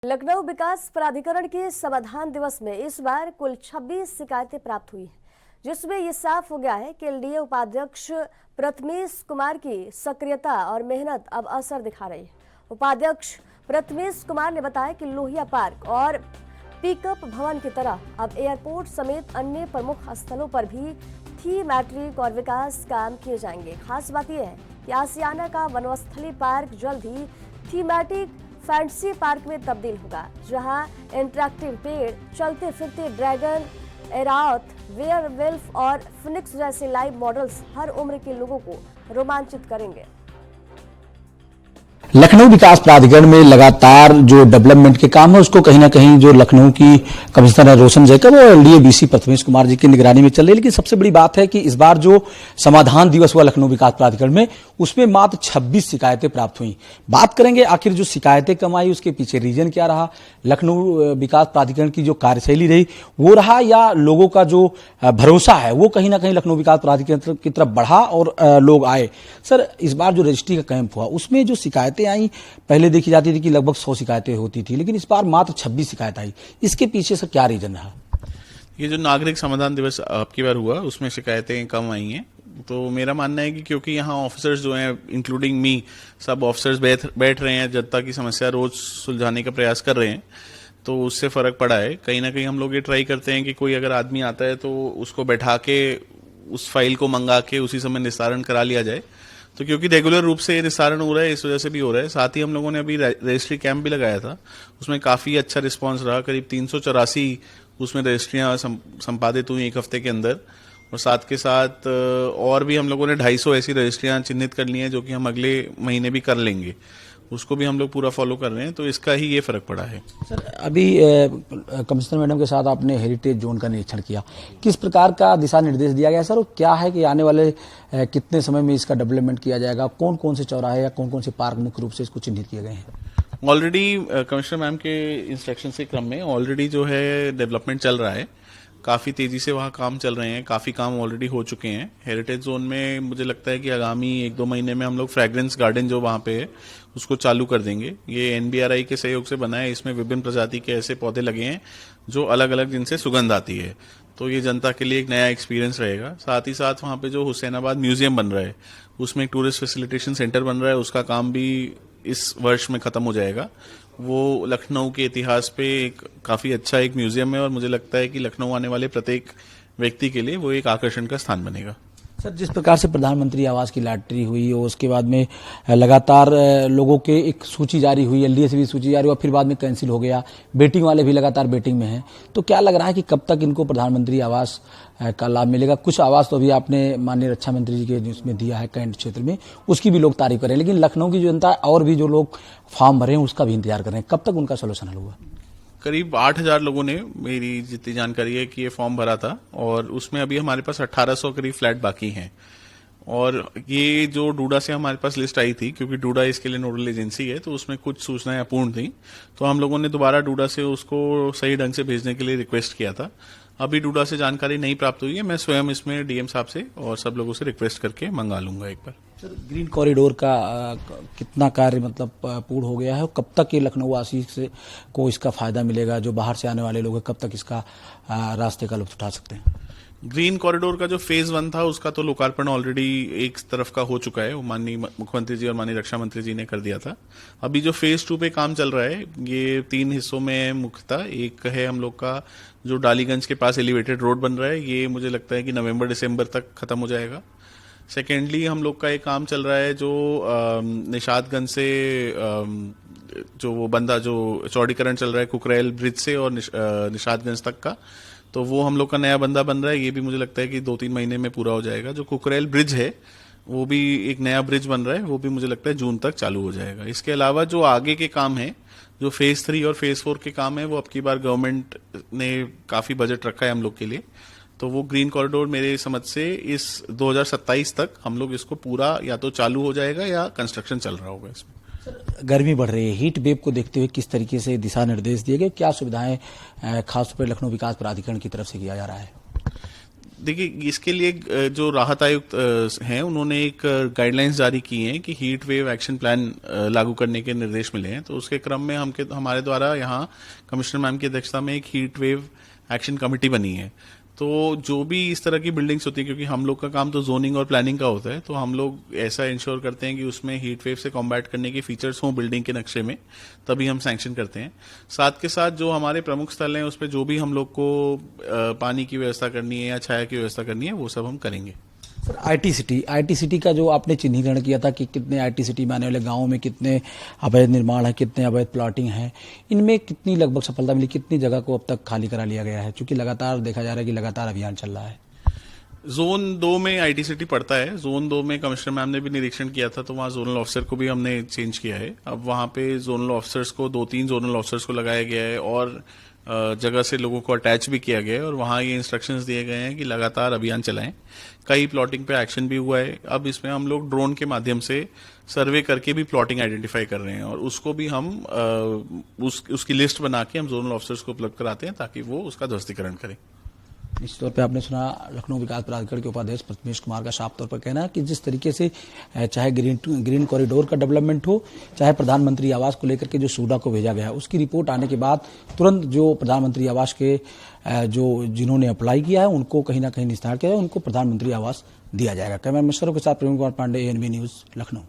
लखनऊ विकास प्राधिकरण के समाधान दिवस में इस बार कुल 26 शिकायतें प्राप्त हुई हैं, जिसमें ये साफ हो गया है कि एलडीए उपाध्यक्ष प्रथमेश कुमार की सक्रियता और मेहनत अब असर दिखा रही है। उपाध्यक्ष प्रथमेश कुमार ने बताया कि लोहिया पार्क और पिकअप भवन की तरह अब एयरपोर्ट समेत अन्य प्रमुख स्थलों पर भी थीमैट्रिक और विकास काम किए जाएंगे। खास बात यह है कि आसियाना का वनस्थली पार्क जल्द ही थीमैटिक फैंटेसी पार्क में तब्दील होगा, जहां इंटरैक्टिव पेड़, चलते फिरते ड्रैगन, एरावत, वेयरवुल्फ और फिनिक्स जैसे लाइव मॉडल्स हर उम्र के लोगों को रोमांचित करेंगे। लखनऊ विकास प्राधिकरण में लगातार जो डेवलपमेंट के काम है उसको कहीं ना कहीं जो लखनऊ की कमिश्नर है रोशन जैकब और एलडीए बीसी प्रथमेश कुमार जी की निगरानी में चल रही है। लेकिन सबसे बड़ी बात है कि इस बार जो समाधान दिवस हुआ लखनऊ विकास प्राधिकरण में, उसमें मात्र 26 शिकायतें प्राप्त हुई। बात करेंगे आखिर जो शिकायतें कम आई उसके पीछे रीजन क्या रहा, लखनऊ विकास प्राधिकरण की जो कार्यशैली रही वो रहा, या लोगों का जो भरोसा है वो कहीं ना कहीं लखनऊ विकास प्राधिकरण की तरफ बढ़ा और लोग आए। सर, इस बार जो रजिस्ट्री का कैंप हुआ उसमें जो शिकायतें आई, पहले देखी जाती थी कि लगभग 100 शिकायतें होती थी, लेकिन इस बार मात्र 26 शिकायत आई। इसके पीछे सर क्या रीजन रहा? ये जो नागरिक समाधान दिवस आपकी बार हुआ उसमें शिकायतें कम आई हैं, तो मेरा मानना है कि क्योंकि यहाँ ऑफिसर्स जो हैं इंक्लूडिंग मी, सब ऑफिसर्स बैठ रहे हैं, जनता की समस्या रोज सुलझाने का प्रयास कर रहे हैं, तो उससे फर्क पड़ा है। कहीं ना कहीं हम लोग ये ट्राई करते हैं कि कोई अगर आदमी आता है तो उसको बैठा के उस फाइल को मंगा के उसी समय निस्तारण करा लिया जाए। तो क्योंकि रेगुलर रूप से निस्तारण हो रहा है, इस वजह से भी हो रहा है। साथ ही हम लोगों ने अभी रजिस्ट्री कैंप भी लगाया था, उसमें काफी अच्छा रिस्पांस रहा। करीब 384 उसमें रजिस्ट्रियां संपादित हुई एक हफ्ते के अंदर, और साथ के साथ और भी हम लोगों ने 250 ऐसी रजिस्ट्रियां चिन्हित कर ली हैं जो कि हम अगले महीने भी कर लेंगे, उसको भी हम लोग पूरा फॉलो कर रहे हैं। तो इसका ही ये फर्क पड़ा है। सर, अभी कमिश्नर मैडम के साथ आपने हेरिटेज जोन का निरीक्षण किया, किस प्रकार का दिशा निर्देश दिया गया सर, और क्या है कि आने वाले कितने समय में इसका डेवलपमेंट किया जाएगा, कौन कौन से चौराहे या कौन कौन से पार्क मुख्य रूप से इसको चिन्हित किए गए हैं? ऑलरेडी कमिश्नर मैम के इंस्ट्रक्शन के क्रम में ऑलरेडी जो है डेवलपमेंट चल रहा है, काफी तेजी से वहाँ काम चल रहे हैं, काफी काम ऑलरेडी हो चुके हैं। हेरिटेज जोन में मुझे लगता है कि आगामी 1-2 महीने में हम लोग फ्रेग्रेंस गार्डन जो वहाँ पे है उसको चालू कर देंगे। ये एनबीआरआई के सहयोग से बना है, इसमें विभिन्न प्रजाति के ऐसे पौधे लगे हैं जो अलग अलग जिनसे सुगंध आती है, तो ये जनता के लिए एक नया एक्सपीरियंस रहेगा। साथ ही साथ वहाँ पे जो हुसैनाबाद म्यूजियम बन रहा है उसमें एक टूरिस्ट फैसिलिटेशन सेंटर बन रहा है, उसका काम भी इस वर्ष में खत्म हो जाएगा। वो लखनऊ के इतिहास पे एक काफी अच्छा एक म्यूजियम है, और मुझे लगता है कि लखनऊ आने वाले प्रत्येक व्यक्ति के लिए वो एक आकर्षण का स्थान बनेगा। सर, जिस प्रकार से प्रधानमंत्री आवास की लॉटरी हुई और उसके बाद में लगातार लोगों के एक सूची जारी हुई, एलडीए से भी सूची जारी हुआ, फिर बाद में कैंसिल हो गया, बेटिंग वाले भी लगातार बेटिंग में हैं, तो क्या लग रहा है कि कब तक इनको प्रधानमंत्री आवास का लाभ मिलेगा? कुछ आवास तो अभी आपने माननीय रक्षा मंत्री जी के उसमें दिया है कैंट क्षेत्र में, उसकी भी लोग तारीफ करें, लेकिन लखनऊ की जनता और भी जो लोग फॉर्म भरे हैं उसका भी इंतजार कर रहे हैं, कब तक उनका सोल्यूशन हल होगा? करीब 8000 लोगों ने, मेरी जितनी जानकारी है, कि ये फॉर्म भरा था, और उसमें अभी हमारे पास 1800 करीब फ्लैट बाकी हैं। और ये जो डूडा से हमारे पास लिस्ट आई थी, क्योंकि डूडा इसके लिए नोडल एजेंसी है, तो उसमें कुछ सूचनाएं अपूर्ण थी, तो हम लोगों ने दोबारा डूडा से उसको सही ढंग से भेजने के लिए रिक्वेस्ट किया था। अभी डूडा से जानकारी नहीं प्राप्त हुई है, मैं स्वयं इसमें डीएम साहब से और सब लोगों से रिक्वेस्ट करके मंगा लूंगा एक बार। सर, ग्रीन कॉरिडोर का कितना कार्य मतलब पूर्ण हो गया है, और कब तक ये लखनऊ वासी से को इसका फायदा मिलेगा? जो बाहर से आने वाले लोग हैं, कब तक इसका रास्ते का लुत्फ उठा सकते हैं? ग्रीन कॉरिडोर का जो फेज 1 था उसका तो लोकार्पण ऑलरेडी एक तरफ का हो चुका है, वो माननीय मुख्यमंत्री जी और माननीय रक्षा मंत्री जी ने कर दिया था। अभी जो फेज 2 पे काम चल रहा है, ये 3 हिस्सों में है मुख्यतः। एक है हम लोग का जो डालीगंज के पास एलिवेटेड रोड बन रहा है, ये मुझे लगता है कि नवंबर-दिसंबर तक खत्म हो जाएगा। सेकेंडली हम लोग का एक काम चल रहा है जो निशादगंज से जो वो बंदा जो चौड़ीकरण चल रहा है कुकरेल ब्रिज से और निशादगंज तक का, तो वो हम लोग का नया बंदा बन रहा है, ये भी मुझे लगता है कि 2-3 महीने में पूरा हो जाएगा। जो कुकरेल ब्रिज है वो भी एक नया ब्रिज बन रहा है, वो भी मुझे लगता है जून तक चालू हो जाएगा। इसके अलावा जो आगे के काम है, जो फेज 3 और फेज 4 के काम है, वो अब की बार गवर्नमेंट ने काफी बजट रखा है हम लोग के लिए, तो वो ग्रीन कॉरिडोर मेरे समझ से इस 2027 तक हम लोग इसको पूरा या तो चालू हो जाएगा या कंस्ट्रक्शन चल रहा होगा इसमें। गर्मी बढ़ रही है, हीट वेव को देखते हुए किस तरीके से दिशा निर्देश दिए गए, क्या सुविधाएं खासतौर पर लखनऊ विकास प्राधिकरण की तरफ से किया जा रहा है? देखिए, इसके लिए जो राहत आयुक्त हैं उन्होंने एक गाइडलाइंस जारी की हैं कि हीट वेव एक्शन प्लान लागू करने के निर्देश मिले हैं। तो उसके क्रम में हमारे द्वारा यहाँ कमिश्नर मैम की अध्यक्षता में एक हीट वेव एक्शन कमेटी बनी है। तो जो भी इस तरह की बिल्डिंग्स होती है, क्योंकि हम लोग का काम तो जोनिंग और प्लानिंग का होता है, तो हम लोग ऐसा इंश्योर करते हैं कि उसमें हीट वेव से कॉम्बैट करने के फीचर्स हों बिल्डिंग के नक्शे में, तभी हम सैंक्शन करते हैं। साथ के साथ जो हमारे प्रमुख स्थल हैं उस पर जो भी हम लोग को पानी की व्यवस्था करनी है या छाया की व्यवस्था करनी है वो सब हम करेंगे। सर, आईटी सिटी का जो आपने चिन्हीकरण किया था कि कितने आईटी सिटी में आने वाले गांवों में कितने अवैध निर्माण है, कितने अवैध प्लॉटिंग है, इनमें कितनी लगभग सफलता मिली, कितनी जगह को अब तक खाली करा लिया गया है? क्योंकि लगातार देखा जा रहा है कि लगातार अभियान चल रहा है। जोन 2 में आईटी सिटी पड़ता है। जोन 2 में कमिश्नर मैम ने भी निरीक्षण किया था, तो वहाँ जोनल ऑफिसर को भी हमने चेंज किया है। अब वहाँ पे जोनल ऑफिसर्स को 2-3 जोनल ऑफिसर्स को लगाया गया है और जगह से लोगों को अटैच भी किया गया है और वहाँ ये इंस्ट्रक्शंस दिए गए हैं कि लगातार अभियान चलाएं। कई प्लॉटिंग पे एक्शन भी हुआ है। अब इसमें हम लोग ड्रोन के माध्यम से सर्वे करके भी प्लॉटिंग आइडेंटिफाई कर रहे हैं और उसको भी हम उसकी लिस्ट बना के हम जोनल ऑफिसर्स को उपलब्ध कराते हैं ताकि वो उसका ध्वस्तीकरण करें। निश्चित तौर पे आपने सुना लखनऊ विकास प्राधिकरण के उपाध्यक्ष प्रथमेश कुमार का साफ तौर पर कहना है कि जिस तरीके से चाहे ग्रीन कॉरिडोर का डेवलपमेंट हो, चाहे प्रधानमंत्री आवास को लेकर के जो सूडा को भेजा गया है उसकी रिपोर्ट आने के बाद तुरंत जो प्रधानमंत्री आवास के जो जिन्होंने अप्लाई किया है उनको कहीं ना कहीं निस्तार किया है, उनको प्रधानमंत्री आवास दिया जाएगा। कैमरा मिस्टरों के साथ प्रवीण कुमार पांडे, एएनबी न्यूज, लखनऊ।